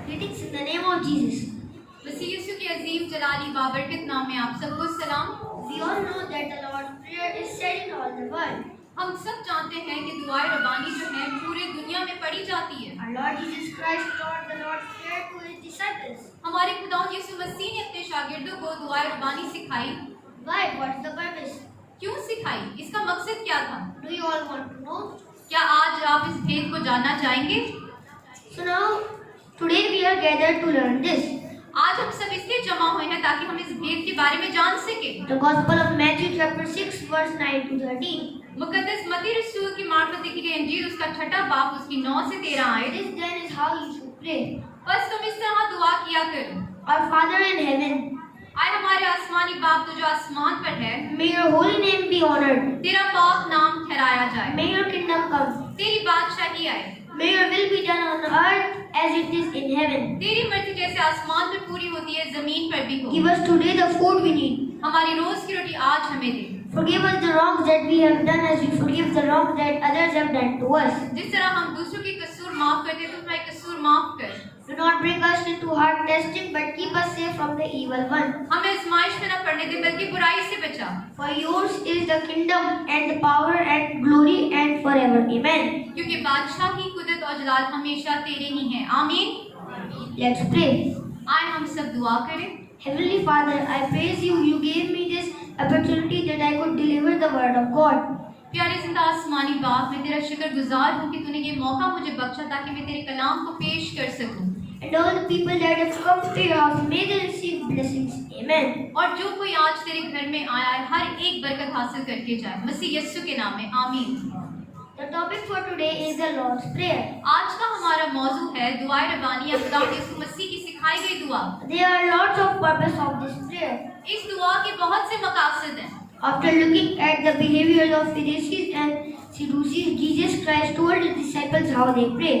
Greetings in the name of Jesus. मसीह यीशु के अजीम जलाली बाबरकत नाम में आप सबको सलाम। We all know that the Lord's Prayer is said in all the world. हम सब जानते हैं कि दुआए रबानी जो है पूरे दुनिया में पढ़ी जाती है। Our Lord Jesus Christ taught the Lord's Prayer to His disciples. हमारे खुदावंद यीशु मसीह ने अपने शागिर्दों को दुआए रबानी सिखाई। Why? What's the purpose? क्यों सिखाई? इसका मकसद क्या था? Do you all want to know? क्या आज आप इस भेद को जानना चाहेंगे? So now, today we are gathered to learn this. आज हम सब इसलिए जमा हुए हैं ताकि हम इस भेद के बारे में जान सकें। The Gospel of Matthew chapter 6 verse 9 to 13. मुकद्दस मत्ती रसूल की मार्फत लिखी गई इंजील उसका 6 बाब उसकी 9 से 13 आयत। This then is how you should pray. बस तुम इस तरह दुआ किया करो। Our Father in heaven, आए हमारे आसमानी बाप तो जो आसमान पर है, may your holy name be honored. तेरा पाक नाम ठहराया जाए। May your kingdom come. तेरी बादशाही आए। May your will be done on earth as it is in heaven. तेरी मर्जी जैसे आसमान पर पूरी होती है जमीन पर भी हो। Give us today the food we need. हमारी रोज की रोटी आज हमें दे। Forgive us the wrongs that we have done as we forgive the wrongs that others have done to us. जिस तरह हम दूसरों के कसूर माफ करते तो हमारे कसूर माफ कर। Do not bring us into hard testing, but keep us safe from the evil one. हमें आजमाइश में न पड़ने दे बल्कि बुराई से बचा। For yours is the kingdom and the power and glory and forever. Amen. क्योंकि बादशाही कुदरत और जलाल हमेशा तेरे ही हैं। आमीन। Let's pray. आए हम सब दुआ करें। Heavenly Father, I praise you. You gave me this opportunity that I could deliver the word of God. प्यारे जिंदा आसमानी बाप, मैं तेरा शुक्रगुजार हूँ कि तूने ये मौका मुझे बख्शा ताकि मैं तेरे कलाम को पेश कर सकूं। And all the people that have come to your house, may they receive blessings. Amen. और जो कोई आज तेरे घर में आया है हर एक बरकत हासिल करके जाए मसीह यीशु के नाम में। आमीन। The topic for today is the Lord's Prayer. आज का हमारा मौजू है दुआए रबानी या खुदा यीशु मसीह की सिखाई गई दुआ। There are lots of purpose of this prayer. इस दुआ के बहुत से मकासद हैं। After looking at the behavior of Pharisees and Sadducees, Jesus Christ told his disciples how they pray.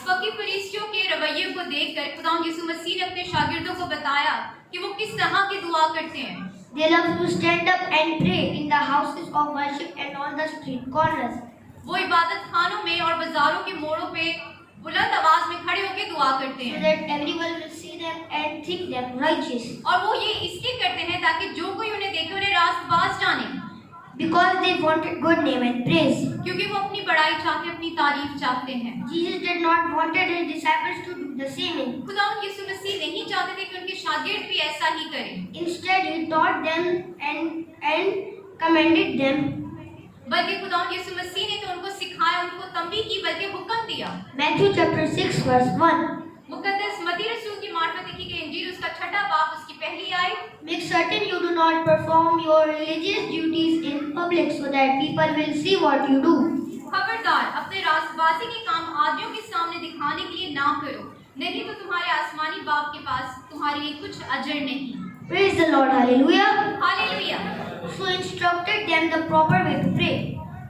फकी फरीसियों के रवैये को देखकर खुदा यीशु मसीह ने अपने शागिर्दों को बताया कि वो किस तरह की दुआ करते हैं। They love to stand up and pray in the houses of worship and on the street corners. वो इबादत खानों में और बाजारों के मोड़ों पे बुलंद आवाज में खड़े होकर दुआ करते So हैं। that everyone will see them and think them righteous. और वो ये इसलिए करते हैं ताकि जो कोई उन्हें देखे उन्हें रास्तबाज जाने। Because they wanted good name and praise. क्योंकि वो अपनी बड़ाई चाहते अपनी तारीफ चाहते हैं। Jesus did not wanted his disciples to do the same. खुदा यीशु मसीह नहीं चाहते थे कि उनके शागिर्द भी ऐसा ही करें। Instead, he taught them and commanded them. बल्कि खुदा यीशु मसीह ने तो उनको सिखाया, उनको तंबीह की बल्कि हुक्म दिया। Matthew chapter 6 verse 1. मुकद्दस मत्ती रसूल की मार्फत लिखी गई इंजील उसका 6 बाब उसकी पहली आयत। Make certain you do not perform your religious duties in public so that people will see what you do. खबरदार अपने रास्तबाजी के काम आदमियों के सामने दिखाने के लिए ना करो, नहीं तो तुम्हारे आसमानी बाप के पास तुम्हारे लिए कुछ अजर नहीं। Praise the Lord. Hallelujah. Hallelujah. So instructed them the proper way to pray.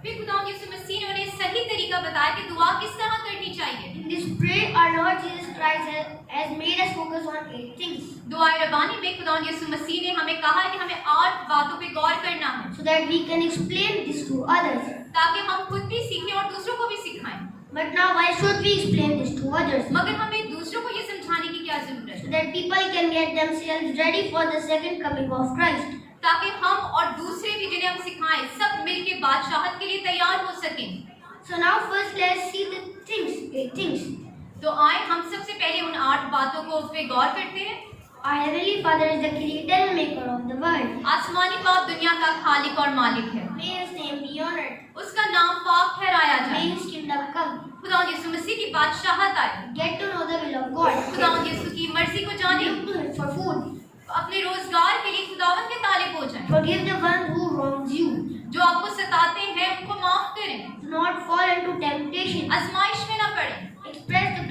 फिर खुदा यीशु मसीह ने उन्हें सही तरीका बताया कि दुआ किस तरह करनी चाहिए। In this prayer, our Lord Jesus Christ has made us focus on 8 things. दुआए रबानी में खुदा यीशु मसीह ने हमें कहा है कि हमें 8 बातों पे गौर करना है So that we can explain this to others. ताकि हम खुद भी सीखें और दूसरों को भी सिखाएं। But now why should we explain this to others? मगर हमें दूसरों को ये समझाने की क्या जरूरत है? So that people can get themselves ready for the second coming of Christ. ताकि हम और दूसरे भी जिन्हें हम सिखाएं सब मिलके बादशाहत के लिए तैयार हो सकें। So now first let's see the things, 8 things. तो आए हम सबसे पहले उन 8 बातों को उस पे गौर करते हैं। Our Heavenly Father is the creator and maker of the world. आसमानी बाप दुनिया का खालिक और मालिक है। May His name be honored. उसका नाम पाक ठहराया May जाए। His kingdom come. खुदा यीशु मसीह की बादशाहत आए। Get to know the will of God. खुदा यीशु की मर्जी को जाने। Look to Him for food. अपने रोजगार के लिए खुदावन के ताले हो जाएं। Forgive the one who wrongs you. जो आपको सताते हैं उनको माफ करें। Do not fall into temptation. आजमाइश में न पड़े। Express the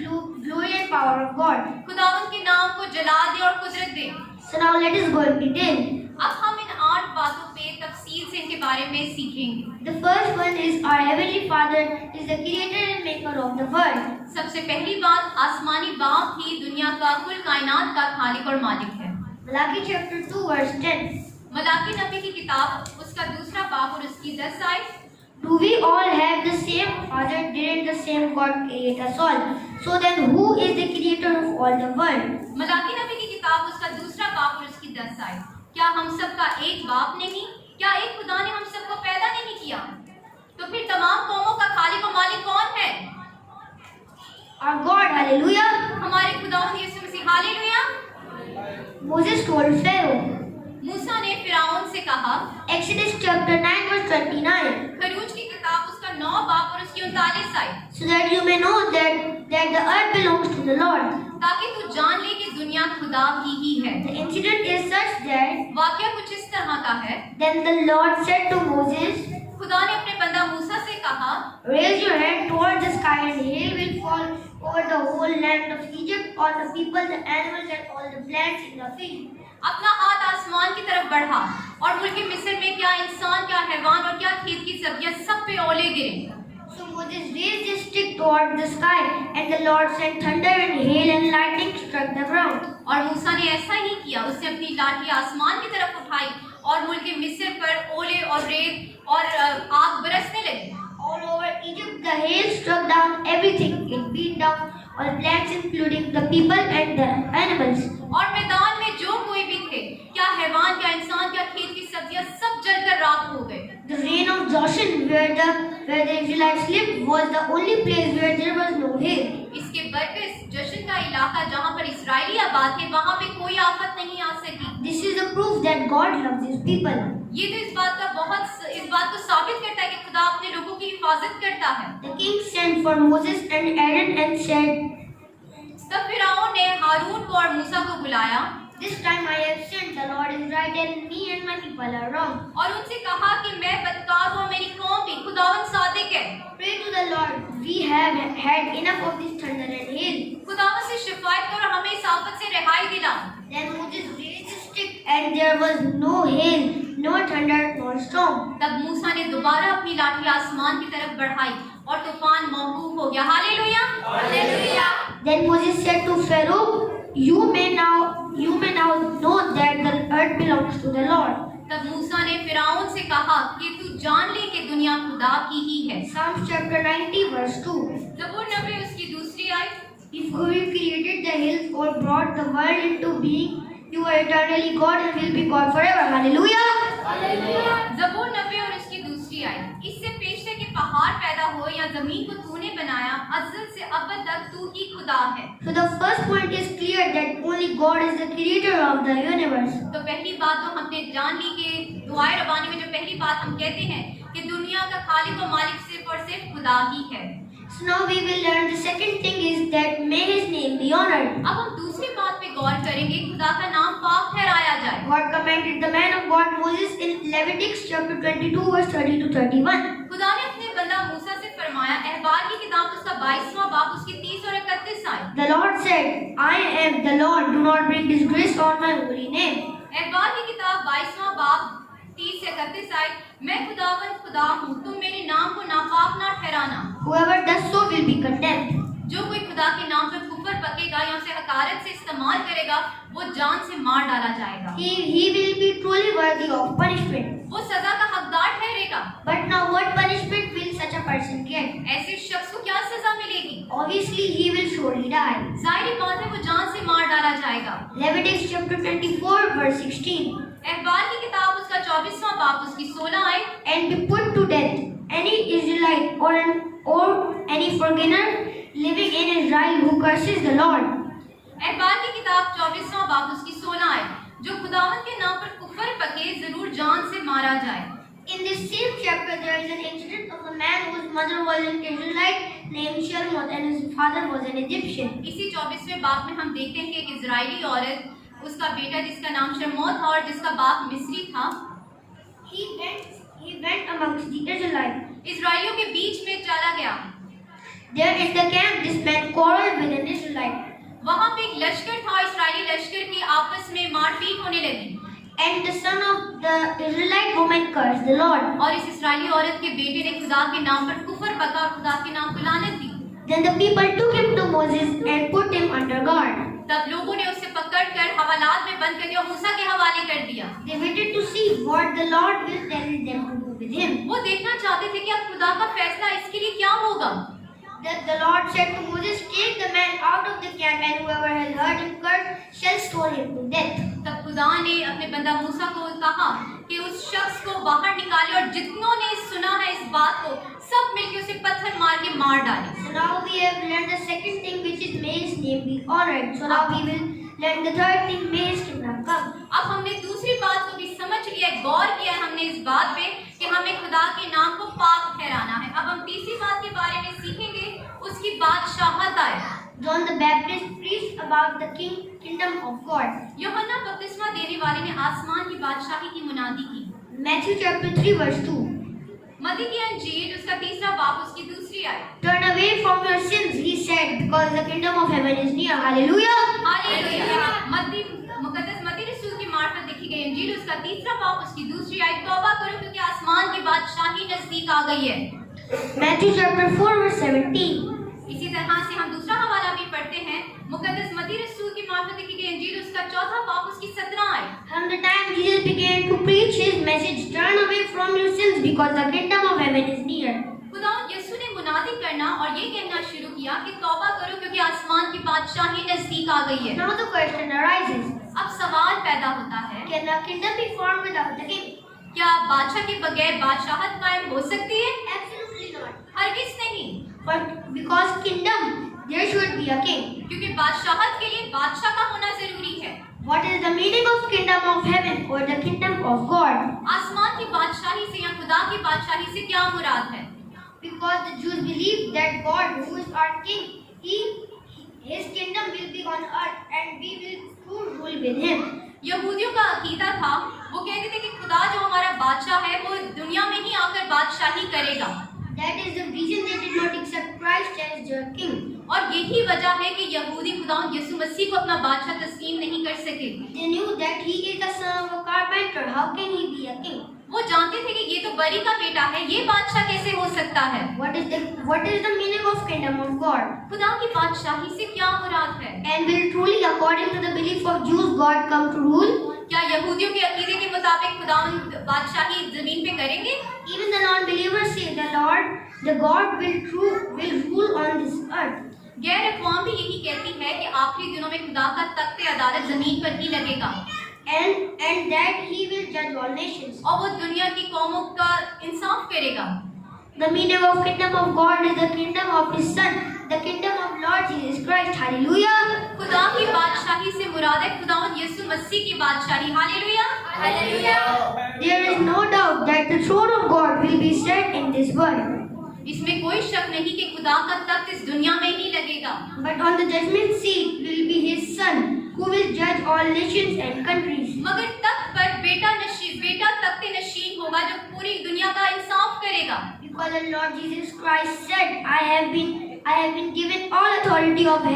glory and power of God. खुदावन के नाम को जला दे और कुदरत दे। So now let us go and begin. अब हम इन 8 बातों पे तफसील से इनके बारे में सीखेंगे। The first one is our Heavenly Father is the creator and maker of the world. सबसे पहली बात आसमानी बाप ही दुनिया का कुल कायनात का खालिक और मालिक है। Malachi chapter 2 verse 10. मलाकी नबी की किताब उसका 2 बाब और उसकी 10 आयत। Do we all have the same Father? Didn't the same God create us all? So then who is the creator of all the world? Malachi नबी की किताब उसका दूसरा बाप और उसकी 10 आयत। क्या हम सबका एक बाप नहीं? क्या एक खुदा ने हम सबको पैदा नहीं किया? तो फिर तमाम कौमों का खालिक और मालिक कौन है? Our God, hallelujah. हमारे खुदावंद यीशु मसीह, हालेलुया। Moses told Pharaoh, मूसा ने फिरौन से कहा, Exodus chapter 9 verse 29, खरूज की किताब उसका 9 बाप और उसकी 39 आयत, so that you may know that the earth belongs to the Lord. ताकि तू जान ले कि दुनिया खुदा की ही है। The incident is such that वाकया कुछ इस तरह का है। then the Lord said to Moses, खुदा ने अपने बंदा मूसा से कहा, raise your hand toward the sky and hail will fall over the whole land of Egypt, all the people, the animals and all the plants in the field. अपना हाथ आसमान की तरफ बढ़ा और मुल्क मिस्र में क्या इंसान, क्या हैवान और क्या खेत की सब्जियां सब पे ओले गिरे। So Moses raised his stick toward the sky, and the Lord sent thunder and hail and lightning struck the ground. और मूसा ने ऐसा ही किया। उसने अपनी लाठी आसमान की तरफ उठाई और मुल्क मिस्र पर ओले और रेत और आग बरसने लगी। All over Egypt the hail struck down everything. It beat down all plants including the people and the animals. और मैदान में जो कोई भी थे, क्या हैवान, क्या इंसान, क्या खेत की सब्जियां, सब जलकर राख हो गए। The rain of Goshen, where the Israelites lived, was the only place where there was no hail. इसके बरक्स जशन का इलाका जहाँ पर इस्राएली आबाद थे, वहाँ पे कोई आफत नहीं आ सकी। This is the proof that God loves His people. ये तो इस बात को साबित करता है कि खुदा अपने लोगों की हिफाजत करता है। The king sent for Moses and Aaron and said, तब फिरौन ने हारून को और मूसा को बुलाया this time I have sinned. The Lord is right and me and my people are wrong. और उनसे कहा कि मैं बदकार हूँ, मेरी कौम भी। खुदावंद सादिक है। Pray to the Lord. We have had enough of this thunder and hail. खुदावंद से शिफायत करो, हमें इस आफत से रिहाई दिला। Then Moses raised his stick and there was no hail, no thunder, nor storm. तब मूसा ने दोबारा अपनी लाठी आसमान की तरफ बढ़ाई और तूफान मौकूफ हो गया। Hallelujah, hallelujah. Then Moses said to Pharaoh, you may now know that the earth belongs to the Lord. तब मूसा ने फिरौन से कहा कि तू जान ले कि दुनिया खुदा की ही है। Psalms chapter 90 verse 2. ज़बूर 90 उसकी दूसरी आयत। If you created the hills or brought the world into being, you are eternally God and will be God forever. Hallelujah. ज़बूर 90 और उसकी दूसरी आयत। इससे पेश है कि पहाड़ पैदा हो या जमीन को तूने बनाया, अज़ल से अबद तक तू ही खुदा है। So the first point is clear that only God is the creator of the universe. तो पहली बात तो हमने जान ली कि दुआए रबानी में जो पहली बात हम कहते हैं कि दुनिया का खालिक और मालिक सिर्फ और सिर्फ खुदा ही है। So now we will learn the second thing is that may His name be honored. अब हम दूसरी बात पे गौर करेंगे, खुदा का नाम पाक ठहराया जाए। God commanded the man of God Moses in Leviticus chapter 22 verse 30 to 31. खुदा ने अपने बंदा मूसा से फरमाया, अहबार की किताब उसका 22वां बाब उसकी 30 और 31 आयत। The Lord said, I am the Lord, do not bring disgrace on my holy name. अहबार की किताब 22वां बाब 30 से 31 आयत, मैं खुदावंद खुदा हूँ, तुम मेरे नाम को नापाक ना ठहराना। Whoever does so will be condemned. जो कोई खुदा के नाम पर कुफर पकेगा या उसे हकारत से इस्तेमाल करेगा, वो जान से मार डाला जाएगा। He will be truly worthy of punishment. वो सजा का हकदार ठहरेगा। But now what punishment will such a person get? ऐसे शख्स को क्या सजा मिलेगी? Obviously he will surely die. जाहिर बात है वो जान से मार डाला जाएगा। Leviticus chapter 24 verse 16. अहबार की किताब उसका 24वां बाब उसकी 16 आयत, And be put to death any Israelite or any foreigner living in Israel who curses the Lord. अहबार की किताब 24वां बाब उसकी 16 आयत, जो खुदावंद के नाम पर कुफर पके जरूर जान से मारा जाए। In this same chapter there is an incident of a man whose mother was an Israelite named Shelmoth and his father was an Egyptian. इसी 24वें बाब में हम देखते हैं कि एक इजरायली औरत, उसका बेटा जिसका नाम शर्मोत था और जिसका बाप मिस्री था, He went amongst the Israelites. इजराइलियों के बीच में चला गया। There in the camp this man quarreled with an Israelite. वहाँ पे एक लश्कर था, इस्राएली लश्कर की आपस में मारपीट होने लगी। And the son of the Israelite woman cursed the Lord. और इस इस्राएली औरत के बेटे ने खुदा के नाम पर कुफर पका और खुदा के नाम को लानत दी। Then the people took him to Moses and put him under guard. तब लोगों ने उसे पकड़कर हवालात में बंद कर दिया और मूसा के हवाले कर दिया। They waited to see what the Lord will tell them to do with him. वो देखना चाहते थे कि अब खुदा का फैसला इसके लिए क्या होगा। Then the Lord said to Moses, take the man out of the and whoever has heard him curse shall stone him to death. तब खुदा ने अपने बंदा मूसा को कहा कि उस शख्स को बाहर निकाले और जितनों ने सुना है इस बात को सब मिलकर उसे पत्थर मार के मार डाले। So now we have learned the second thing, which is may his name be honored. So now we will learn the third thing, may his kingdom come. अब हमने दूसरी बात को भी समझ लिया, गौर किया हमने इस बात पे कि हमें खुदा के नाम को पाक ठहराना है। अब हम तीसरी बात के बारे में सीखेंगे, उसकी बादशाहत आए। John the Baptist preached about the kingdom of God. यूहन्ना बपतिस्मा देने वाले ने आसमान की बादशाही की मुनादी की। Matthew chapter 3 verse 2. मत्ती की अंजील उसका तीसरा बाब उसकी दूसरी आयत। Turn away from your sins, he said, because the kingdom of heaven is near. Hallelujah. Hallelujah. मुकद्दस मत्ती रसूल की मार्फत लिखी गई अंजील उसका तीसरा बाब उसकी दूसरी आयत, तौबा करो क्योंकि आसमान की बादशाही नजदीक आ गई है। Matthew chapter 4 verse 17. इसी तरह से हम दूसरा हवाला भी पढ़ते हैं, मुकद्दस मत्ती रसूल की मार्फत लिखी गई अंजील उसका चौथा बाब उसकी 17 आयत। From the time Jesus began to preach his message, turn away from your sins because the kingdom of heaven is near. खुदा यीशु ने मुनादी करना और ये कहना शुरू किया कि तौबा करो क्योंकि आसमान की बादशाही नजदीक आ गई है। Now the question arises, अब सवाल पैदा होता है, can the kingdom be formed without the king? क्या बादशाह के बगैर बादशाहत कायम हो सकती है? Absolutely not. हरगिज नहीं, But because kingdom, there should be a king. क्योंकि बादशाहत के लिए बादशाह का होना जरूरी है। What is the meaning of kingdom of heaven or the kingdom of God? आसमान की बादशाही से या खुदा की बादशाही से क्या मुराद है? Because the Jews believe that God, who is our king, his kingdom will be on earth and we will rule with him. यहूदियों का अकीदा था, वो कहते थे कि खुदा जो हमारा बादशाह है वो दुनिया में ही आकर बादशाही करेगा। That is the reason they did not accept Christ as their king. और यही वजह है कि यहूदी खुदा यीशु मसीह को अपना बादशाह तस्लीम नहीं कर सके। They knew that he is the son of a carpenter. How can he be a king? वो जानते थे कि ये तो बरी का बेटा है, ये बादशाह कैसे हो सकता है? What is the meaning of kingdom of God? खुदा की बादशाही से क्या मुराद है? And will truly, according to the belief of Jews, God come to rule? क्या यहूदियों के अकीदे के मुताबिक खुदा बादशाही जमीन पे करेंगे? Even the non-believers say the Lord, the God will rule on this earth. गैर अक़वाम भी यही कहती है कि आखिरी दिनों में खुदा का तख्ते अदालत जमीन पर ही लगेगा And that he will judge all nations. और वो दुनिया की कौमों का इंसाफ करेगा। The meaning of kingdom of God is the kingdom of his son, the kingdom of Lord Jesus Christ. Hallelujah. खुदा की बादशाही से मुराद है खुदा यीशु मसीह की बादशाही। Hallelujah, hallelujah. There is no doubt that the throne of God will be set in this world. इसमें कोई शक नहीं कि खुदा का तख्त इस दुनिया में ही लगेगा। But on the judgment seat will be his son, who will judge all nations and countries. मगर तख्त पर बेटा तख्ते नशीन होगा जो पूरी दुनिया का इंसाफ करेगा। Because the Lord Jesus Christ said, I have been given all authority of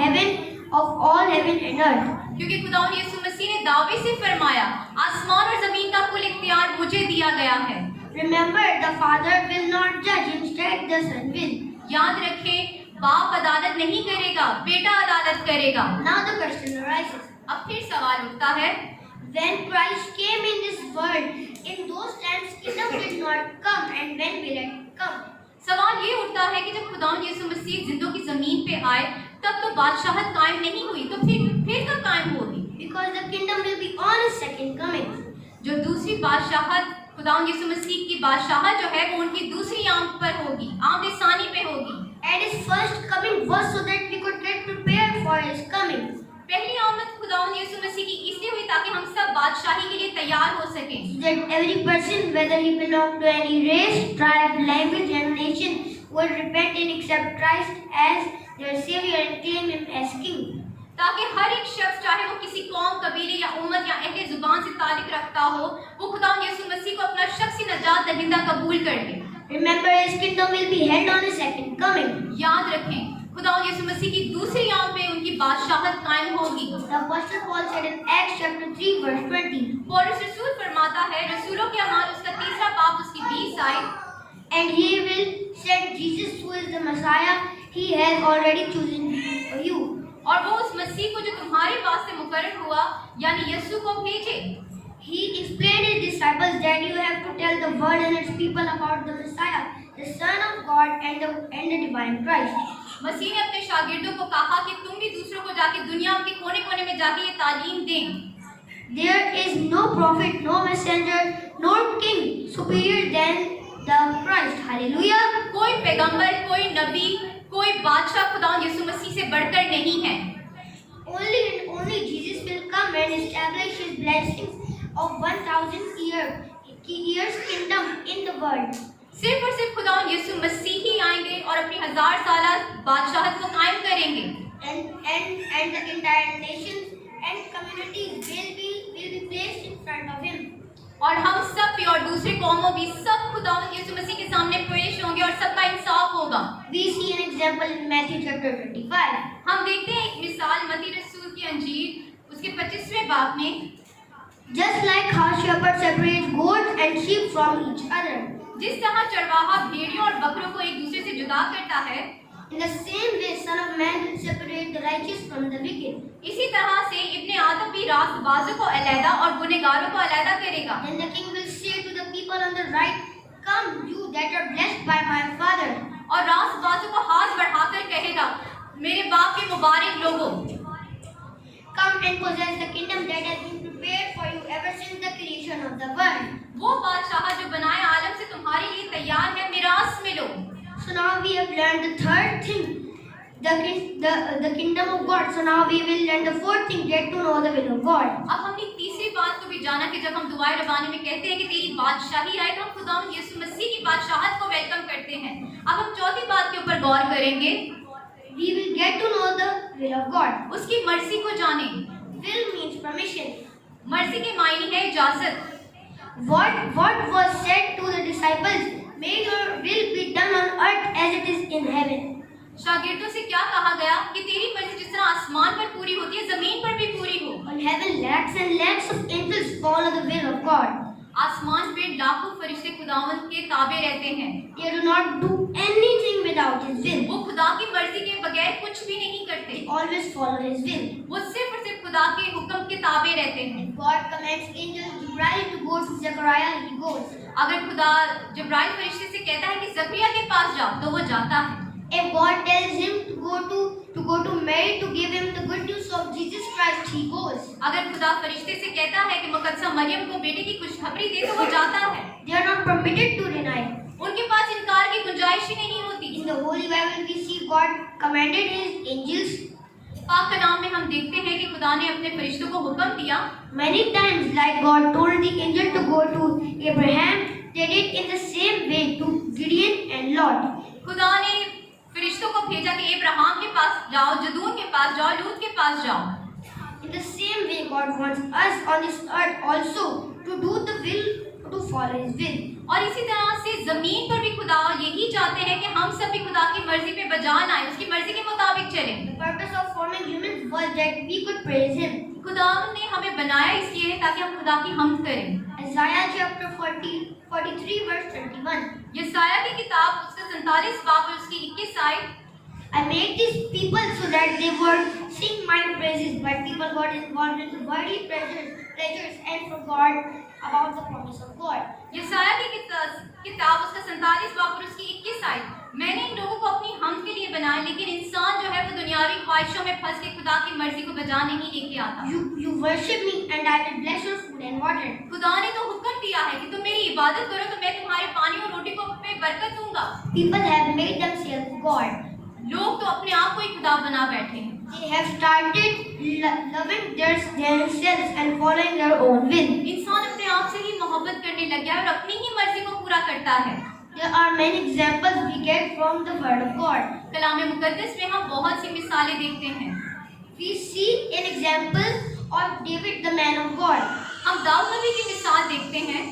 all heaven and earth. क्योंकि खुदा यीशु मसीह ने दावे से फरमाया, आसमान और जमीन का कुल इख्तियार मुझे दिया गया है। Remember, the Father will not judge, instead the Son will. याद रखें, बाप अदालत नहीं करेगा, बेटा अदालत करेगा। Now the question arises, अब फिर सवाल उठता है, when Christ came in this world, in those times kingdom did not come, and when will it come? सवाल ये उठता है कि जब खुदा यीशु मसीह जिंदों की जमीन पे आए तब तो बादशाहत कायम नहीं हुई, तो फिर कब कायम होगी? Because the kingdom will be on his second coming. जो दूसरी बादशाहत खुदा यीशु मसीह की बादशाहत जो है वो उनकी दूसरी आमद पर होगी, आमद सानी पे होगी। And his first coming was so that we could get prepared for his coming. पहली आमद खुदा यीशु मसीह की इसलिए हुई ताकि हम सब बादशाही के लिए तैयार हो सकें। So that every person, whether he belonged to any race, tribe, language, and nation, would repent and accept Christ as their Savior and claim him as King. ताकि हर एक शख्स, चाहे वो किसी कौम, कबीले या उम्मत या अहले जुबान से ताल्लुक रखता हो, वो खुदा यीशु मसीह को अपना शख्सी नजात दहिंदा कबूल कर ले। Remember, his kingdom will be held on his second coming. याद रखें, खुदा यीशु मसीह की दूसरी आमद पे उनकी बादशाहत कायम होगी। The Apostle Paul said in Acts chapter 3 verse 20. पौलुस रसूल फरमाता है, रसूलों के अमाल उसका तीसरा बाब उसकी 20 आयत, And he will send Jesus, who is the Messiah, he has already chosen for you. और वो उस मसीह को जो तुम्हारे वास्ते मुकर्रर हुआ यानी यीशु को भेजे। He explained his disciples that you have to tell the world and its people about the Messiah, the Son of God and the divine Christ. मसीह ने अपने शागिर्दों को कहा कि तुम भी दूसरों को जाके दुनिया जाके ये तालीम दें। There is no prophet, no messenger, nor king superior than the Christ. Hallelujah. कोई पैगंबर, कोई नबी, कोई बादशाह खुदा यीशु मसीह से बढ़कर नहीं है। Only and only Jesus will come and establish His blessings of 1,000 years kingdom in the world. सिर्फ और सिर्फ खुदा यीशु मसीह ही आएंगे और अपनी 1000 साला बादशाहत को कायम करेंगे। And the entire nations and communities will be placed in front of Him. और हम सब भी और दूसरे कौमों भी सब खुदा यीशु मसीह के सामने पेश होंगे और सबका इंसाफ होगा। We see an example in Matthew chapter 25. हम देखते हैं एक मिसाल मत्ती रसूल की अंजील उसके 25वें बाब में। Just like how shepherds separate goats and sheep from each other, जिस तरह चरवाहा भेड़ियों और बकरों को एक दूसरे से जुदा करता है, in the same way Son of Man will separate the righteous from the wicked. इसी तरह से इब्ने आदम भी रास्तबाजों को अलहदा और गुनहगारों को अलहदा करेगा। Then the king will say to the people on the right, "Come, you that are blessed by my Father." और रास्तबाजों को हाथ बढ़ाकर कहेगा, मेरे बाप के मुबारक लोगों, Come and possess the kingdom that has been prepared for you ever since the creation of the world. वो बादशाह जो बनाए आलम से तुम्हारे लिए तैयार है, मिरास में लो। So now we have learned the third thing, the kingdom of God. So now we will learn the fourth thing, get to know the will of God. अब हमने तीसरी बात को भी जाना कि जब हम दुआए रबानी में कहते हैं कि तेरी बादशाही आए, तो हम खुदा यीशु मसीह की बादशाहत को वेलकम करते हैं। अब हम चौथी बात के ऊपर गौर करेंगे। We will get to know the will of God. उसकी मर्जी को जाने। Will means permission. मर्जी के मायने है इजाजत। What was said to the disciples? May your will be done on earth as it is in heaven. शागिर्दों से क्या कहा गया कि तेरी मर्जी जिस तरह आसमान पर पूरी होती है, जमीन पर भी पूरी हो। On heaven, lakhs and lakhs of angels follow the will of God. आसमान पे लाखों फरिश्ते खुदावंद के ताबे रहते हैं। They do not do anything without His will. वो खुदा की मर्जी के बगैर कुछ भी नहीं करते। They always follow His will. वो सिर्फ और सिर्फ खुदा के हुक्म के ताबे रहते हैं। God commands angel Jibril to go to Zechariah, he goes. अगर खुदा जिब्राइल फरिश्ते से कहता है कि जकरिया के पास जाओ, तो वो जाता है। If God tells him to go to Mary to give him the good news of Jesus Christ, he goes. अगर खुदा फरिश्ते से कहता है कि मुकद्दसा मरियम को बेटे की खुशखबरी दे, तो वो जाता है। They are not permitted to deny. उनके पास इनकार की गुंजाइश ही नहीं होती। In the Holy Bible, we see God commanded His angels. पाक कलाम में हम देखते हैं कि खुदा ने अपने फरिश्तों को हुक्म दिया। Many times, like God told the angel to go to Abraham, they did in the same way to Gideon and Lot. खुदा ने फरिश्तों को भेजा कि इब्राहिम के पास जाओ, जदून के पास जाओ, लूत के पास जाओ। In the same way, God wants us on this earth also to do the will, to follow His will. और इसी तरह से जमीन पर भी खुदा यही चाहते हैं कि हम सब भी खुदा की मर्जी पे बजान आए, उसकी मर्जी के मुताबिक चलें। The purpose of forming humans was that we could praise Him. खुदा ने हमें बनाया इसलिए है ताकि हम खुदा की हमद करें। Isaiah chapter 43 verse 21. यसाया की किताब उसका 47 बाब और उसकी 21 आयत। I made these people so that they would sing my praises, but people got involved in worldly pleasures and forgot about the promise of God. यसाया की किताब उसका 47 बाब और उसकी 21 आयत। मैंने इन लोगों को अपनी हमद के लिए बनाया, लेकिन इंसान जो है वो दुनियावी ख्वाहिशों में फंस के खुदा की मर्जी को बजा नहीं लेके आता। You worship me and I will bless your food and water. खुदा ने तो हुक्म दिया है कि तुम मेरी इबादत करो तो मैं तुम्हारे पानी और रोटी को पे बरकत दूंगा। People have made themselves God. लोग तो अपने आप को ही खुदा बना बैठे हैं। They have started loving themselves and following their own will. इंसान अपने आप से ही मोहब्बत करने लग गया और अपनी ही मर्जी को पूरा करता है। There are many examples we get from the Word of God. कलाम मुकद्दस में हम बहुत सी मिसालें देखते हैं। We see an example of David, the man of God. हम दाऊद नबी की मिसाल देखते हैं।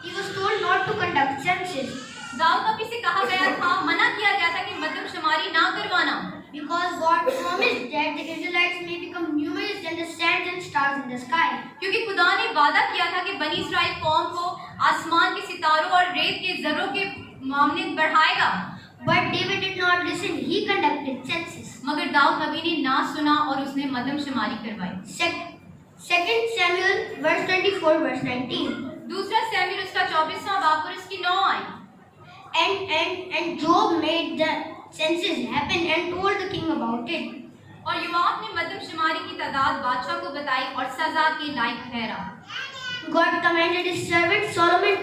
He was told not to conduct census Dawood नबी से कहा गया था, मना किया गया था कि मरदमशुमारी ना करवाना, because God promised that the Israelites may become numerous than the sands and stars in the sky. क्योंकि खुदा ने वादा किया था कि बनी इस्राएल कौम को आसमान के सितारों और रेत के जर्रों के मामले बढ़ाएगा। But David did not listen. He conducted census. मगर दाऊद नबी ने ना सुना और उसने मरदमशुमारी करवाई। 2 Samuel verse 24 verse 19. दूसरा सैमुएल उसका 24वां बाब और उसकी 9 आयत। And Job made the census happen and told the king about it. और युवाब ने मरदमशुमारी की तादाद इरादात बादशाह को बताई और सजा के लायक ठहरा। God commanded his servant Solomon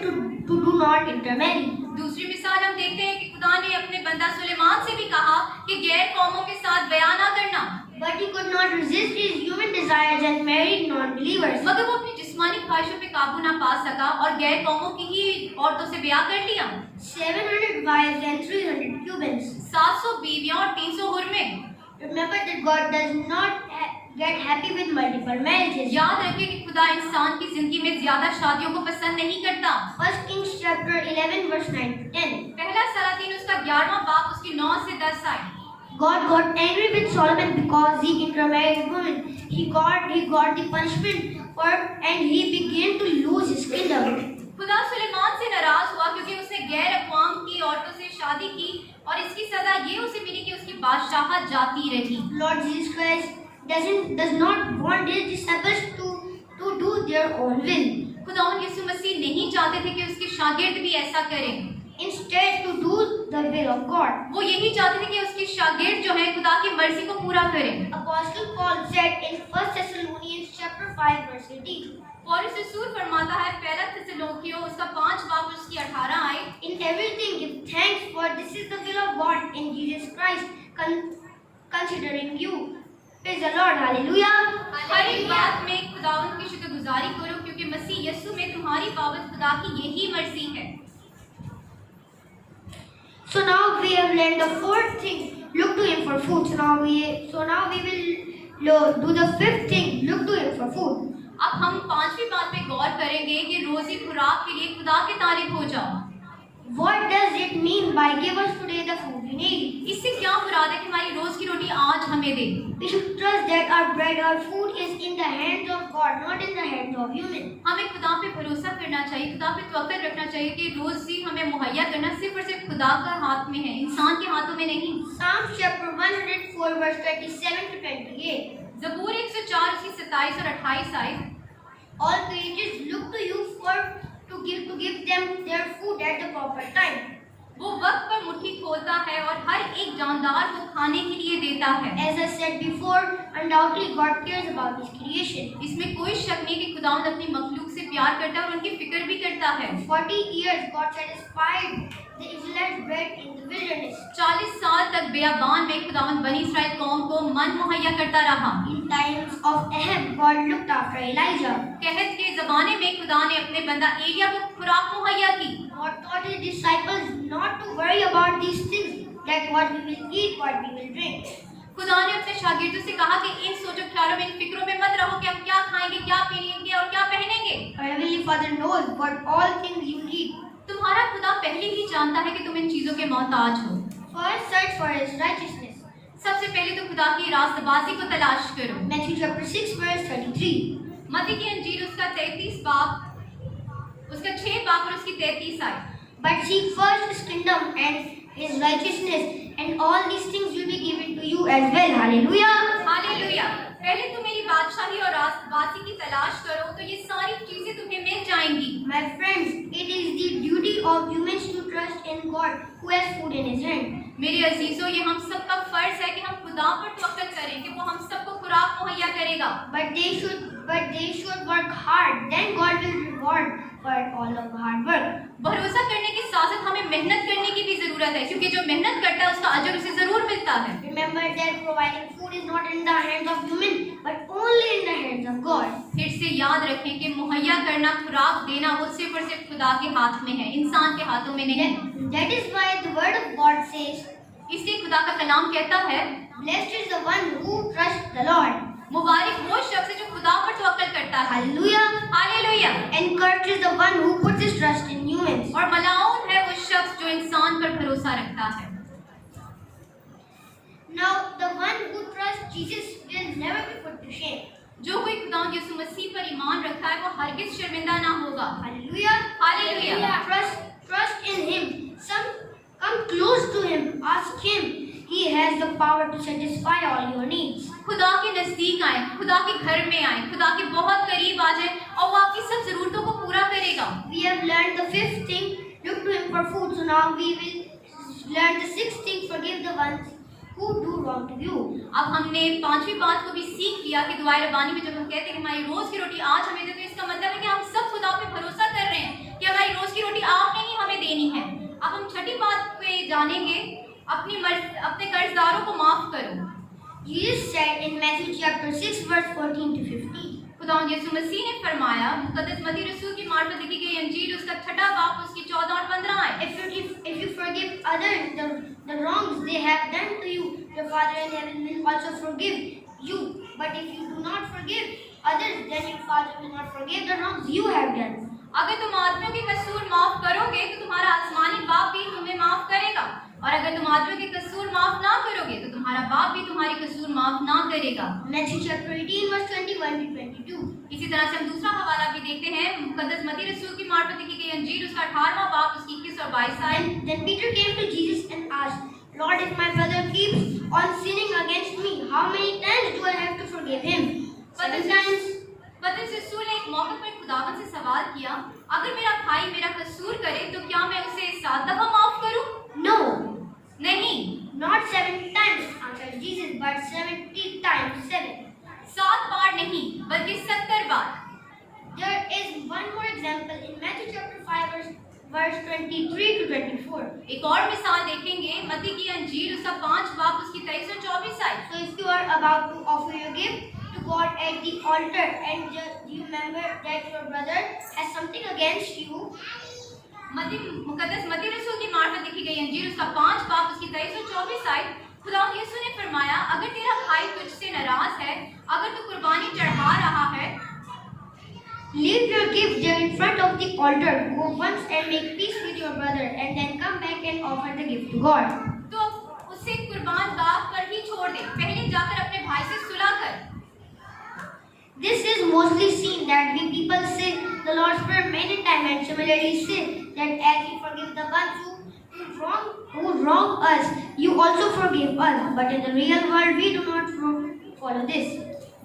to do not intermarry. दूसरी मिसाल हम देखते हैं कि खुदा ने अपने बंदा सुलेमान से भी कहा कि गैर कौमों के साथ बयान ना करना, But he could not resist his human desires and married non-believers. मगर वो अपनी जिस्मानी ख्वाहिशों पे काबू ना पा सका और गैर कौमों की ही औरतों से ब्याह कर लिया। 700 wives and 300 Cubans. 700 बीवियां और 300 हुर्मे। Remember that God does not get happy with multiple marriages. याद रखें कि खुदा इंसान की जिंदगी में ज्यादा शादियों को पसंद नहीं करता। 1 Kings chapter 11 verse 9 to 10. पहला सलातीन उसका 11वां बाब उसकी 9 से 10 आए। God got angry with Solomon because he intermarried women. He got the punishment for and he began to lose his kingdom. खुदा सुलेमान से नाराज हुआ क्योंकि उसने गैर अक़वाम की औरतों से शादी की और इसकी सजा ये उसे मिली कि उसकी बादशाहत जाती रही। Lord Jesus Christ does not want his disciples to do their own will. खुदा यीशु मसीह नहीं चाहते थे कि उसके शागिर्द भी ऐसा करें। Instead to do the will of God. वो यही चाहते थे कि उसके शागिर्द जो है खुदा की मर्जी को पूरा करें। Apostle Paul said in 1 Thessalonians chapter 5 verse 18. पौलुस रसूल फरमाता है पहला थिस्सलुनीकियों उसका 5 बाब उसकी 18 आए। In everything give thanks, for this is the will of God in Jesus Christ considering you. Praise the Lord. Hallelujah. हर एक बात में खुदावंद की शुक्रगुजारी करो क्योंकि मसीह यीशु में तुम्हारी बाबत खुदा की यही मर्जी है। So now we have learned the fourth thing. Look to him for food. So now we will do the fifth thing. Look to him for food. अब हम 5वीं बात पे गौर करेंगे कि रोजी खुराक के लिए खुदा के तारीफ हो जाओ। What does it mean by give us today the food we need? इससे क्या मुराद है कि हमारी रोज की रोटी आज हमें दे। We should trust that our bread, our food is in the hands of God, not in the hands of human. हमें खुदा पे भरोसा करना चाहिए, खुदा पे तवक्कुल रखना चाहिए कि रोजी हमें मुहैया करना सिर्फ और सिर्फ खुदा का हाथ में है, इंसान के हाथों में नहीं। Psalm chapter 104 verse 27 to 28. ज़बूर 104 उसकी 27 और 28 आए। All creatures look to you to give them their food at the proper time. वो वक्त पर मुट्ठी खोलता है और हर एक जानदार को खाने के लिए देता है। As I said before, undoubtedly God cares about His creation. इसमें कोई शक नहीं कि खुदावंद अपनी मखलूक से प्यार करता है और उनकी फिक्र भी करता है। 40 years God satisfied the Israelites bread in the wilderness. 40 साल तक बियाबान में खुदावंद बनी इस्राएल कौम को मन मुहैया करता रहा। In times of Ahab, God looked after Elijah. कहत के ज़माने में खुदा ने अपने बंदा एलिया को खुराक मुहैया की। God taught His disciples not to worry about these things, like what we will eat, what we will drink. खुदा ने अपने शागिर्दों से कहा कि इन सोचो ख्यालों में, इन फिक्रों में मत रहो कि हम क्या खाएंगे, क्या पीएंगे और क्या पहनेंगे। Our Heavenly Father knows what all things you need. तुम्हारा खुदा पहले ही जानता है कि तुम इन चीजों के मोहताज हो। First, search for His righteousness. सबसे पहले तो खुदा की रास्तबाजी को तलाश करो। Matthew chapter 6 verse 33. मत्ती की अंजील उसका 33 बाब, उसका 6 बाब और उसकी 33 आए। But seek first His kingdom and His righteousness, and all these things will be given to you as well. Hallelujah. Hallelujah. पहले तुम मेरी बादशाही और रास्तबाजी की तलाश करो तो ये सारी चीजें तुम्हें मिल जाएंगी। My friends, it is the duty of humans to trust in God who has food in His hand. मेरे अजीजों, ये हम सबका फर्ज है कि हम खुदा पर तवक्कुल करें कि वो हम सबको खुराक मुहैया करेगा। But they should work hard. Then God will reward for all of hard work. भरोसा करने के साथ साथ हमें मेहनत करने की भी जरूरत है क्योंकि जो मेहनत करता है उसका अजर उसे जरूर मिलता है। Remember that providing food is not in the hands of human, but only in the hands of God. फिर से याद रखें कि मुहैया करना, खुराक देना वो सिर्फ और सिर्फ खुदा के हाथ में है, इंसान के हाथों में नहीं। That is why the word of God says, इसलिए खुदा का कलाम कहता है, blessed is the one who trusts the Lord. मुबारक वो शख्स है जो खुदा पर तवक्कुल करता है। Hallelujah. Hallelujah. And cursed is the one who puts his trust in humans. और मलाउन है वो शख्स जो इंसान पर भरोसा रखता है। Now the one who trusts Jesus will never be put to shame. जो कोई खुदा यीशु मसीह पर ईमान रखा है वो हरगिज शर्मिंदा ना होगा। Hallelujah. Hallelujah. Trust in Him. Come close to Him. Ask Him. He has the power to satisfy all your needs. खुदा के नजदीक आए, खुदा के घर में आए, खुदा के बहुत करीब आ जाए और वो आपकी सब जरूरतों को पूरा करेगा। We have learned the fifth thing, look to Him for food. So now we will learn the sixth thing, forgive the ones who do wrong to you. अब हमने पांचवी बात को भी सीख लिया कि दुआए रब्बानी में जब हम कहते हैं कि हमारी रोज की रोटी आज हमें दे, तो इसका मतलब है कि हम सब खुदा पे भरोसा कर रहे हैं कि हमारी रोज की रोटी आपने ही हमें देनी है। अब हम छठी बात पे जानेंगे, अपने कर्जदारों को माफ करो। Jesus said in Matthew chapter 6 verse 14 to 15. खुदावंद यीशु मसीह ने फरमाया, मुकद्दस मत्ती रसूल की मार्फत लिखी गई अंजील उसका 6वां बाब उसकी 14 और 15 आयत। If you forgive others the wrongs they have done to you, your Father in heaven will also forgive you. But if you do not forgive others, then your Father will not forgive the wrongs you have done. अगर तुम आदमियों के कसूर माफ करोगे तो तुम्हारा आसमानी बाप भी तुम्हें माफ करेगा, और अगर तुम आदमियों के कसूर माफ ना करोगे तो तुम्हारा बाप भी तुम्हारी कसूर माफ ना करेगा। Matthew chapter 18 verse 21 to 22. इसी तरह से हम दूसरा हवाला भी देखते हैं, मुकद्दस मत्ती रसूल की मार्फत लिखी गई अंजील उसका 18वां बाब उसकी 21 और 22 आयत। Then Peter came to Jesus and asked, Lord, if my brother keeps on sinning against me, how many times do I have to forgive him? 7 times. पतरस रसूल ने एक मौके पर खुदावंद से सवाल किया, अगर मेरा भाई मेरा कसूर करे तो क्या मैं उसे 7 दफा माफ करूं? No. नहीं, Not 7 times, answered Jesus, but 70 times 7. 7 बार नहीं बल्कि 70 बार। There is one more example in Matthew chapter 5 verse 23 to 24. एक और मिसाल देखेंगे, मत्ती की अंजील उसका 5 बाब उसकी 23 और 24 आयत। So if you are about to offer your gift to God at the altar and you remember that your brother has something against you, मुकद्दस मत्ती रसूल की मार्फत लिखी गई अंजील उसका 5 बाब उसकी 23 और 24 आयत। खुदावंद यीशु ने फरमाया, अगर तेरा भाई तुझसे नाराज है, अगर तू कुर्बानी चढ़ा रहा है, leave your gift there in front of the altar, go once and make peace with your brother, and then come back and offer the gift to God. तो उसे कुर्बान गाह पर ही छोड़ दे, पहले जाकर अपने भाई से सुलह कर। This is mostly seen that we people say the Lord's Prayer many times and similarly say that as we forgive the ones who wrong us, you also forgive us. But in the real world, we do not follow this.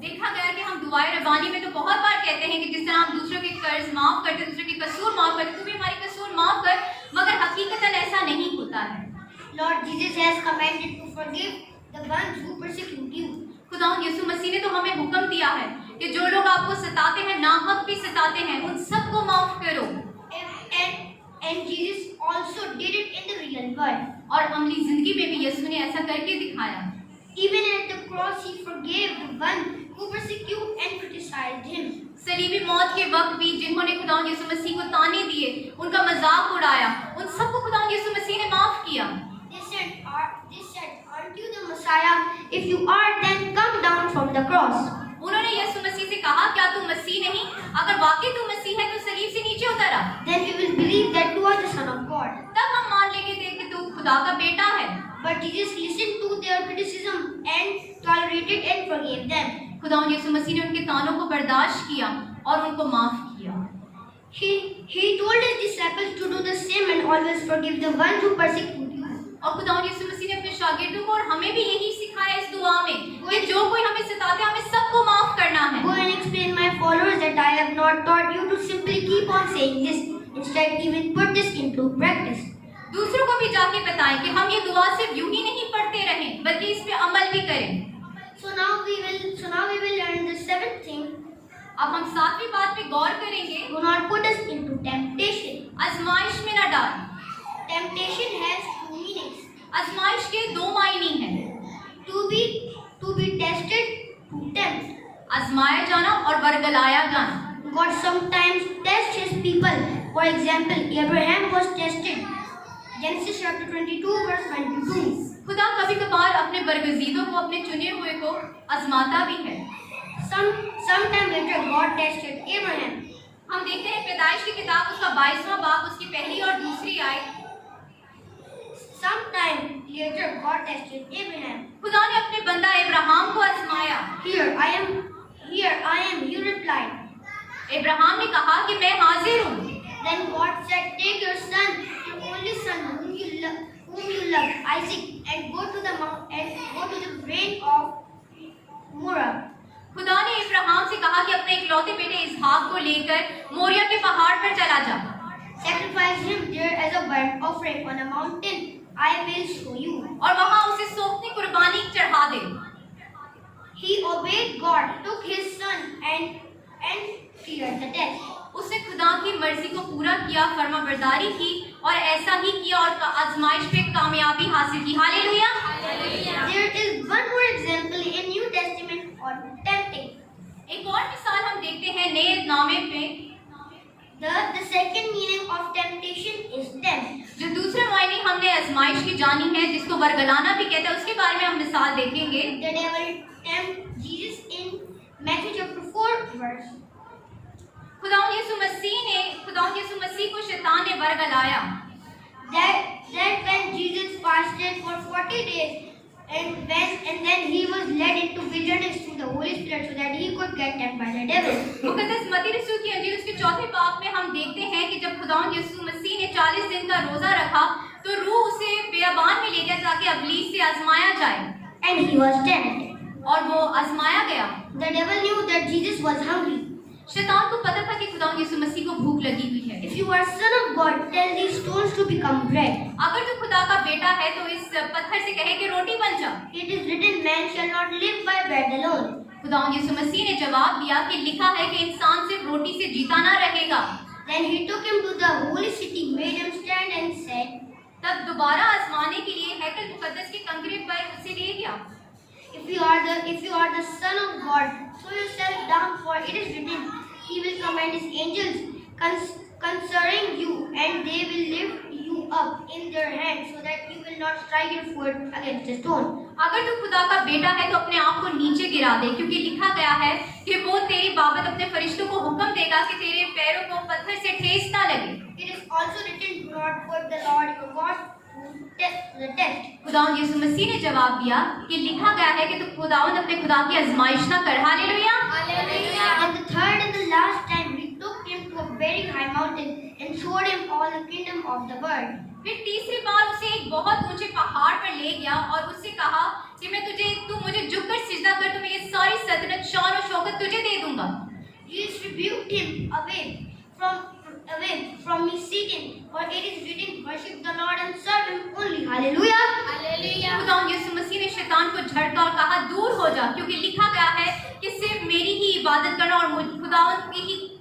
देखा गया कि हम दुआए रब्बानी में तो बहुत बार कहते हैं कि जिस तरह हम दूसरों के कर्ज माफ करते, दूसरों के कसूर माफ करते, तू भी हमारी कसूर माफ कर, मगर हकीकतन ऐसा नहीं होता है। Lord Jesus has commanded to forgive the ones who persecute you. खुदावंद यीशु मसीह ने तो हमें हुक्म दिया है कि जो लोग आपको सताते हैं, नाहक भी सताते हैं, उन सबको माफ करो। And Jesus also did it in the real world. और अमली जिंदगी में भी यीशु ने ऐसा करके दिखाया। Even at the cross, he forgave the one who persecuted and criticized him. सलीबी मौत के वक्त भी जिन्होंने खुदावंद यीशु मसीह को ताने दिए, उनका मजाक उड़ाया, उन सबको खुदावंद यीशु मसीह ने माफ किया। They said, aren't you the Messiah? If you are, then come down from the cross. उन्होंने यीशु मसीह से कहा, क्या तू मसीह नहीं? अगर वाकई तू मसीह है तो सलीब से नीचे उतर आ। Then we will believe that you are the Son of God. तब हम मान लेंगे कि तू खुदा का बेटा है। But Jesus listened to their criticism and tolerated and forgave them. खुदावंद यीशु मसीह ने उनके तानों को बर्दाश्त किया और उनको माफ किया। He told his disciples to do the same and always forgive the ones who persecute you. और खुदावंद यीशु मसीह ने अपने शागिर्दों को और हमें भी यही सिखाया इस दुआ में कि जो कोई हमें सताते हैं, हमें सबको माफ करना है। Go and explain my followers that I have not taught you to simply keep on saying this. Instead, even put this into practice. दूसरों को भी जाके बताएं कि हम ये दुआ सिर्फ यूं ही नहीं पढ़ते रहें, बल्कि इस पे अमल भी करें। So now we will learn the 7th thing. अब हम 7वीं बात पे गौर करेंगे। Do not put us into temptation. आजमाइश में न डाल। Temptation has 2 meanings. आजमाइश के 2 मायने हैं। To be tested, to tempt. आजमाया जाना और वर्गलाया जाना। God sometimes tests his people. For example, Abraham was tested. Genesis chapter 22 verse 1 to 2. खुदा कभी कभार अपने बरगजीदों को, अपने चुने हुए को आजमाता भी है। Sometime later God tested Abraham. हम देखते हैं पैदाइश की किताब उसका 22वां बाब उसकी पहली और दूसरी आयत। Sometime later God tested Abraham. खुदा ने अपने बंदा इब्राहिम को आजमाया। Here I am, he replied. Ibrahim ने कहा कि मैं हाजिर हूँ। Then God said, take your son, your only son, whom you love, Isaac, and go to the plain of Moriah. खुदा ने इब्राहिम से कहा कि अपने इकलौते बेटे इसहाक को लेकर मोरिया के पहाड़ पर चला जा। Sacrifice him there as a burnt offering on a mountain I will show you. और वहां उसे सोखती कुर्बानी चढ़ा दे। He obeyed God, took his son and cleared the test. उसने खुदा की मर्जी को पूरा किया, फर्माबरदारी की और ऐसा ही किया और आजमाइश पे कामयाबी हासिल की। Hallelujah. There is one more example in New Testament on tempting. एक और मिसाल हम देखते हैं नए नामे पे। The second meaning of temptation is tempt. जो दूसरा मायने हमने आजमाइश की जानी है, जिसको वरगलाना भी कहते हैं, उसके बारे में हम मिसाल देखेंगे। The devil tempted Jesus in Matthew chapter 4 verse. खुदावंद यीशु मसीह को शैतान ने वरगलाया। That when Jesus fasted for 40 days and then he was led into wilderness through the Holy Spirit so that he could get tempted by the devil. मुकद्दस मत्ती रसूल की अंजील उसके चौथे बाब में हम देखते हैं कि जब खुदावंद यीशु मसीह ने 40 दिन का रोजा रखा तो रूह उसे बियाबान में ले गया ताकि इब्लीस से आजमाया जाए। And he was tempted. और वो आजमाया गया। The devil knew that Jesus was hungry. शैतान को पता था कि खुदावंद यीशु मसीह को भूख लगी हुई है। If you are son of God, tell these stones to become bread. अगर तू खुदा का बेटा है तो इस पत्थर से कहे कि रोटी बन जा। It is written, man shall not live by bread alone. खुदावंद यीशु मसीह ने जवाब दिया कि लिखा है कि इंसान सिर्फ रोटी से जीता ना रहेगा। Then he took him to the holy city, made him stand and said, तब दोबारा आजमाने के लिए हैकल मुकद्दस के कंकरे पर उसे ले गया। If you are the son of God, throw yourself down, for it is written, he will command his angels concerning you, and they will lift you up in their hands, so that you will not strike your foot against a stone. अगर तू खुदा का बेटा है तो अपने आप को नीचे गिरा दे, क्योंकि लिखा गया है कि वो तेरी बाबत अपने फरिश्तों को हुक्म देगा कि तेरे पैरों को पत्थर से ठेस ना लगे। It is also written, do not put the Lord your God to the test. खुदावंद यीशु मसीह ने जवाब दिया कि लिखा गया है कि तू खुदावंद अपने खुदा की आजमाइश ना कर। Hallelujah. And the third and the last time, he took him to a very high mountain and showed him all the kingdom of the world. फिर तीसरी बार उसे एक बहुत ऊंचे पहाड़ पर ले गया और उससे कहा कि तू मुझे झुककर सिजदा कर तो मैं ये सारी सल्तनत, शान और शौकत तुझे दे दूंगा। Jesus rebuked him away from me, Satan, for it is written, worship the Lord and serve him only. Hallelujah. खुदावंद यीशु मसीह ने शैतान को झटका और कहा दूर हो जा, क्योंकि लिखा गया है कि सिर्फ मेरी ही इबादत करना और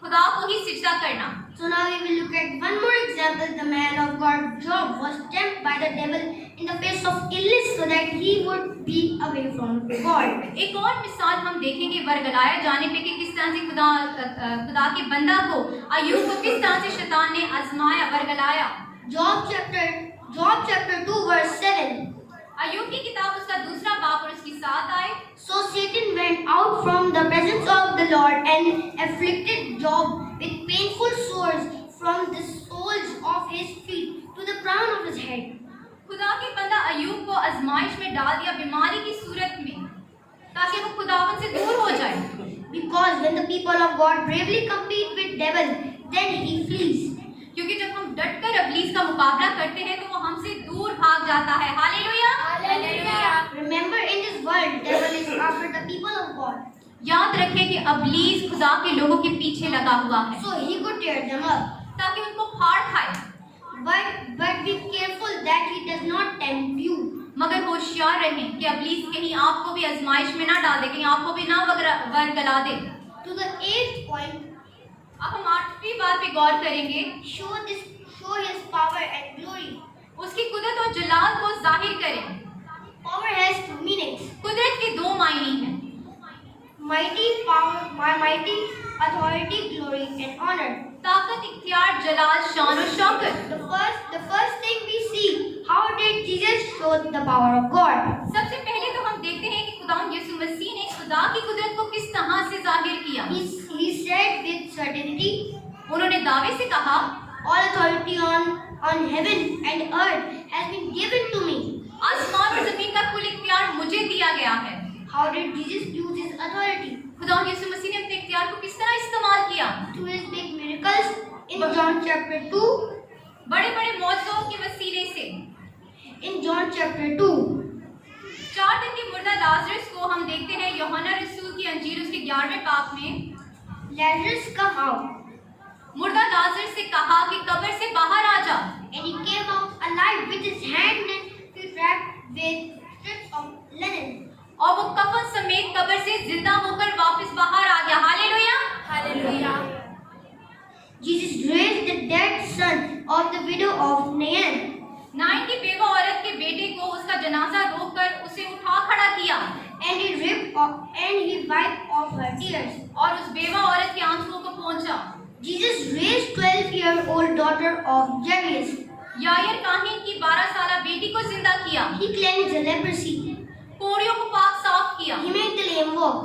खुदा को ही सिजदा करना। So now we will look at one more example. The man of God, Job, was tempted by the devil in the face of illness so that he would be away from God. एक और मिसाल हम देखेंगे वरगलाया जाने पे कि किस तरह से खुदा के बंदा को, अय्यूब को किस तरह से शैतान ने आजमाया, वरगलाया। Job chapter 2 verse 7. अय्यूब की किताब उसका दूसरा बाब और उसकी 7 आयत। So Satan went out from the presence of the Lord and afflicted Job with painful sores from the soles of his feet to the crown of his head. खुदा के बंदा अय्यूब को आजमाइश में डाल दिया बीमारी की सूरत में, ताकि वो खुदावन से दूर हो जाए। Because when the people of God bravely compete with devil, then he flees. क्योंकि जब हम डटकर इब्लीस का मुकाबला करते हैं तो वो हमसे दूर भाग जाता है। Hallelujah. Remember, in this world, devil is after the people of God. याद रखें कि इब्लीस खुदा के लोगों के पीछे लगा हुआ है, So he could tear them up. ताकि उनको फाड़ खाए। But be careful that he does not tempt you. मगर होशियार रहें कि इब्लीस कहीं आपको भी आजमाइश में ना डाल दे, कहीं आपको भी ना वरगला दे। To the 8th point, अब हम 8वीं बात पे गौर करेंगे। show his power and glory. उसकी कुदरत और जलाल को जाहिर करें। Power has two meanings. कुदरत के 2 मायने हैं, Mighty power, mighty authority, glory and honor. ताकत, इख्तियार, जलाल, शान और Shaukat. The first thing we see, how did Jesus show the power of God? सबसे पहले तो हम देखते हैं कि खुदावंद यीशु मसीह ने खुदा की कुदरत को किस तरह से जाहिर किया। He said with certainty, उन्होंने दावे से कहा, all authority on heaven and earth has been given to me. आसमान और जमीन का कुल इख्तियार मुझे दिया गया है। How did Jesus use his authority? खुदावंद यीशु मसीह ने अपने इख्तियार को किस तरह इस्तेमाल किया? Through his big miracles in John chapter 2. बड़े-बड़े मौजूदों के वसीले से। In John chapter 2. 4 दिन के मुर्दा लाजरस को हम देखते हैं यूहन्ना रसूल की अंजील उसके 11वें बाब में। Lazarus come out. मुर्दा लाजरस से कहा कि कब्र से बाहर आ जा। And he came out alive with his hand wrapped with strips of linen. और वो कफन समेत कब्र से जिंदा होकर वापस बाहर आ गया। Hallelujah, hallelujah. Jesus raised the dead son of the widow of Nain. Nine की बेवा औरत के बेटे को उसका जनाजा रोककर उसे उठा खड़ा किया And he wiped off her tears. और उस बेवा औरत के आंसुओं को पोंछा। Jesus raised 12-year-old daughter of Jairus. यायर काहिन की 12 साला बेटी को जिंदा किया। He cleansed the leprosy. कोड़ियों को पाक साफ किया। He made the lame walk.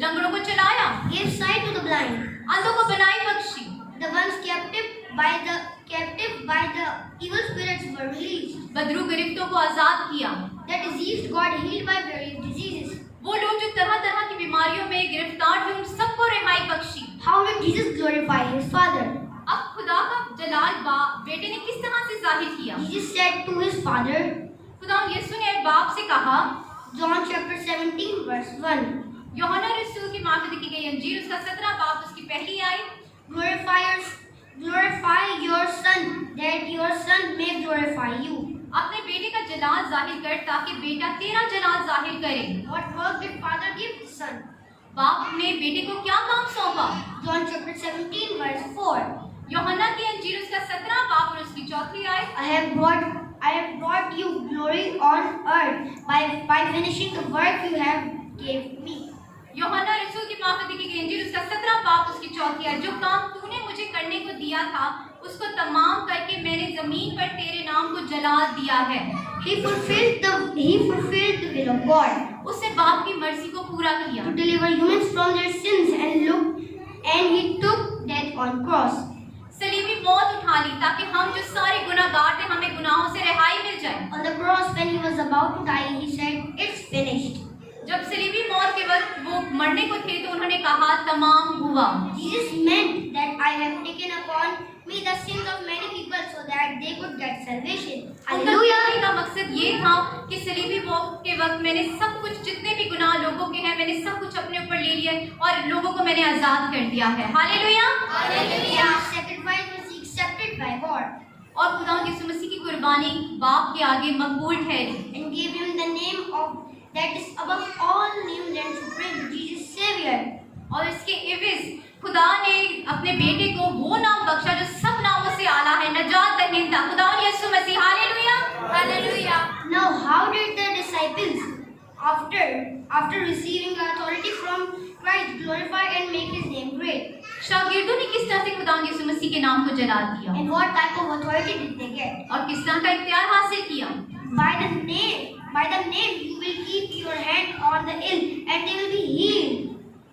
लंगड़ों को चलाया। Gave sight to the blind. अंधों को बनाई Bakshi. The ones captive by the evil spirits were released. Badru गिरफ्तों को आजाद किया। The diseased got healed by various diseases. वो लोग जो तरह तरह की बीमारियों में गिरफ्तार थे उन सबको रिहाई Bakshi. How did Jesus glorify his Father? अब खुदा का जलाल बेटे ने किस तरह से जाहिर किया? Jesus said to his Father, खुदा यीशु ने बाप से कहा, John chapter 17 verse 1, यूहन्ना रसूल की मार्फत की गई अंजीर उसका 17 बाब उसकी पहली आयत, glorify your Son, that your Son may glorify you. अपने बेटे का जलाल जाहिर कर ताकि बेटा तेरा जलाल जाहिर करे। What work did Father give the Son? बाप ने बेटे को क्या काम सौंपा? John chapter 17 verse 4, यूहन्ना की अंजीर उसका 17 बाब और उसकी चौथी आयत, I have brought you glory on earth by finishing the work you have gave me. यूहन्ना रसूल की मार्फत की गई अंजीर उसका 17 बाब उसकी चौथी आयत, जो काम तूने मुझे करने को दिया था उसको तमाम करके मैंने जमीन पर तेरे नाम को जला दिया है। He fulfilled the will of God उसने बाप की मर्जी को पूरा किया to deliver humans from their sins and he took death on cross. सलीबी मौत उठा ली ताकि हम जो सारे गुनाहगार थे हमें गुनाहों से रिहाई मिल जाए। On the cross when he was about to die, he said, "It's finished." जब सलीबी मौत के वक्त वो मरने को थे तो उन्होंने कहा तमाम हुआ। Jesus meant that I have taken upon me the sins of many people so that they could get salvation. उनका Hallelujah. कहने का मकसद ये था कि सलीबी मौत के वक्त मैंने सब कुछ जितने भी गुनाह लोगों के हैं मैंने सब कुछ अपने ऊपर ले लिया और लोगों को मैंने आजाद कर दिया है। Hallelujah. Hallelujah. Sacrifice was accepted by God और खुदा यीशु मसीह की कुर्बानी बाप के आगे मकबूल ठहरी and gave him the name of that is above all names and supreme, Jesus Savior. और इसके एवज खुदा ने अपने बेटे को वो नाम बख्शा जो सब नामों से आला है, नजात दहिंदा खुदा यीशु मसीह। Hallelujah, hallelujah. Now, how did the disciples, after receiving authority from Christ, glorify and make His name great? शागिर्दों ने किस तरह से खुदा यीशु मसीह के नाम को जला दिया And what type of authority did they get? और किस तरह का इख्तियार हासिल किया? By the name, you will keep your hand on the ill, and they will be healed.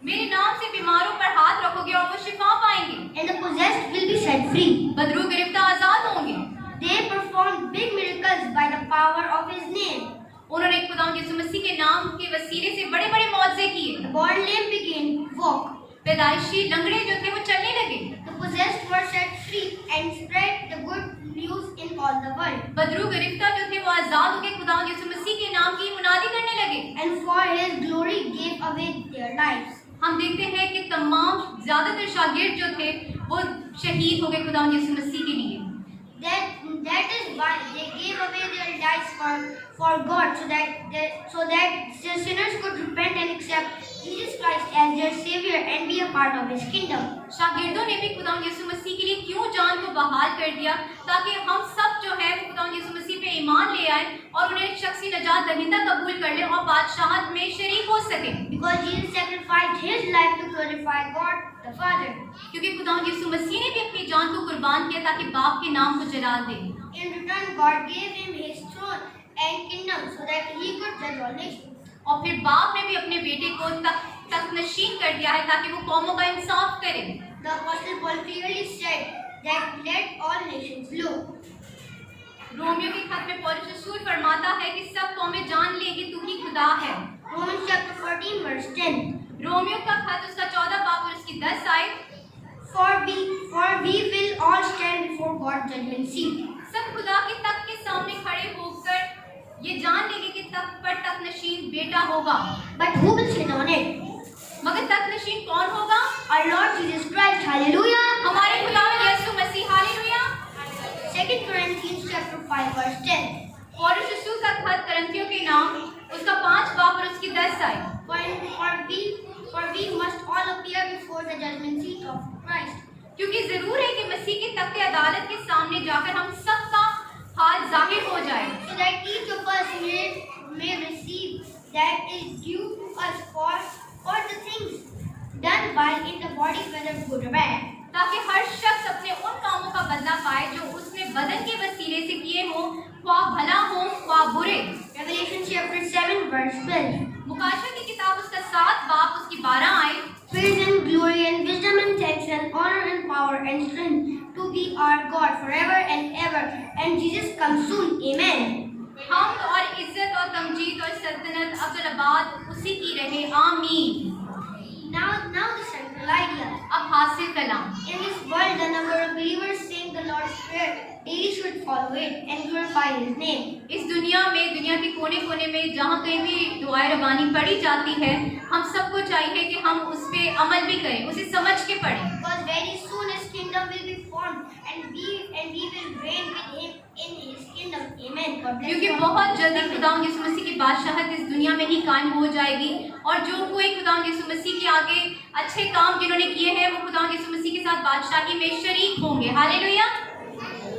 मेरे नाम से बीमारों पर हाथ रखोगे और वो शिफा पाएंगे, And the possessed will be set free. Badru गिरफ्तार आजाद होंगे। They performed big miracles by the power of His name. उन्होंने खुदा यीशु मसीह के नाम के वसीले से बड़े बड़े मौजज़े किए। The born lame began to walk. पैदाइशी लंगड़े जो थे वो चलने लगे। The possessed were set free and spread the good news in all the world. Badru गिरफ्तार जो थे वो आजाद होकर खुदा यीशु मसीह के नाम की मुनादी करने लगे। And for His glory gave away their lives. हम देखते हैं कि तमाम ज्यादातर शागिर्द जो थे वो शहीद हो गए खुदा यीशु मसीह के लिए। That is why they gave away their lives for God, so that the sinners could repent and accept Jesus Christ as their Savior and be a part of His kingdom. शागिर्दों ने भी खुदा यीशु मसीह के लिए क्यों जान को बहाल कर दिया ताकि हम सब जो है खुदा यीशु मसीह पे ईमान ले आए और उन्हें शख्सी नजात दहिंदा कबूल कर ले और बादशाहत में शरीक हो सके। Because Jesus sacrificed His life to glorify God the Father. क्योंकि खुदा यीशु मसीह ने भी अपनी जान को कुर्बान किया ताकि बाप के नाम को जला दे। In return, God gave Him His throne and kingdom so that He could judge all nations. और फिर बाप ने भी अपने बेटे को तख्तनशीन कर दिया है ताकि वो कौमों का इंसाफ करे। The Apostle Paul clearly said that let all nations look. Romeo के खत में पौलुस रसूल फरमाता है कि सब कौमें जान लें कि तू ही खुदा है। Romans chapter 14 verse 10. रोमियो का खत उसका 14 बाब और उसकी 10 आयत। For we will all stand before God's judgment seat. सब खुदा के तख्त के सामने खड़े होकर ये जान लेंगे कि तख्त पर तख्तनशीन बेटा होगा। But who will sit on it? मगर तख्तनशीन कौन होगा? Our Lord Jesus Christ. Hallelujah. हमारे खुदा यीशु मसीह। हालेलुया। 2 Corinthians chapter 5 verse 10. पौलुस रसूल का खत करंथियों के नाम उसका 5 बाब और उसकी 10 आयत। For we must all appear before the judgment seat of Christ, क्योंकि जरूर है कि मसीह के तख्ते अदालत के सामने जाकर हम सबका हाल जाहिर हो जाए, so that each of us may receive that is due to us for the things done while in the body, whether good or bad. ताकि हर शख्स अपने उन कामों का बदला पाए जो उसने बदन के वसीले से किए हों, ख्वाह भला हो ख्वाह बुरे। Revelation chapter 7 verse 12. मुकाशा की किताब उसका 7 बाब उसकी 12 आयत। Praise and glory and wisdom and thanks and honor and power and strength to be our God forever and ever. And Jesus comes soon. Amen. हमद और इज्जत और तमजीद और सल्तनत अब्दुल उसी की रहे, आमीन। Now the central idea. अब हासिल कलाम। In this world, the number of believers saying the Lord's Prayer daily should follow it and glorify His name. इस दुनिया के कोने कोने में जहाँ कहीं भी दुआए रबानी पढ़ी जाती है, हम सबको चाहिए कि हम उस पे अमल भी करें, उसे समझ के पढ़ें। Because very soon His kingdom will be formed and we will reign with Him in His kingdom. Amen. God bless क्योंकि you. बहुत जल्दी खुदावंद यीशु मसीह की बादशाहत इस दुनिया में ही कायम हो जाएगी, और जो कोई खुदावंद यीशु मसीह के आगे अच्छे काम जिन्होंने किए हैं वो खुदावंद यीशु मसीह के साथ बादशाही में शरीक होंगे। Hallelujah.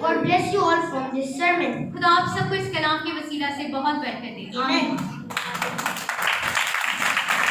God bless you all from this sermon. खुदा आप सबको इस कलाम के वसीला से बहुत बरकत दे। Amen.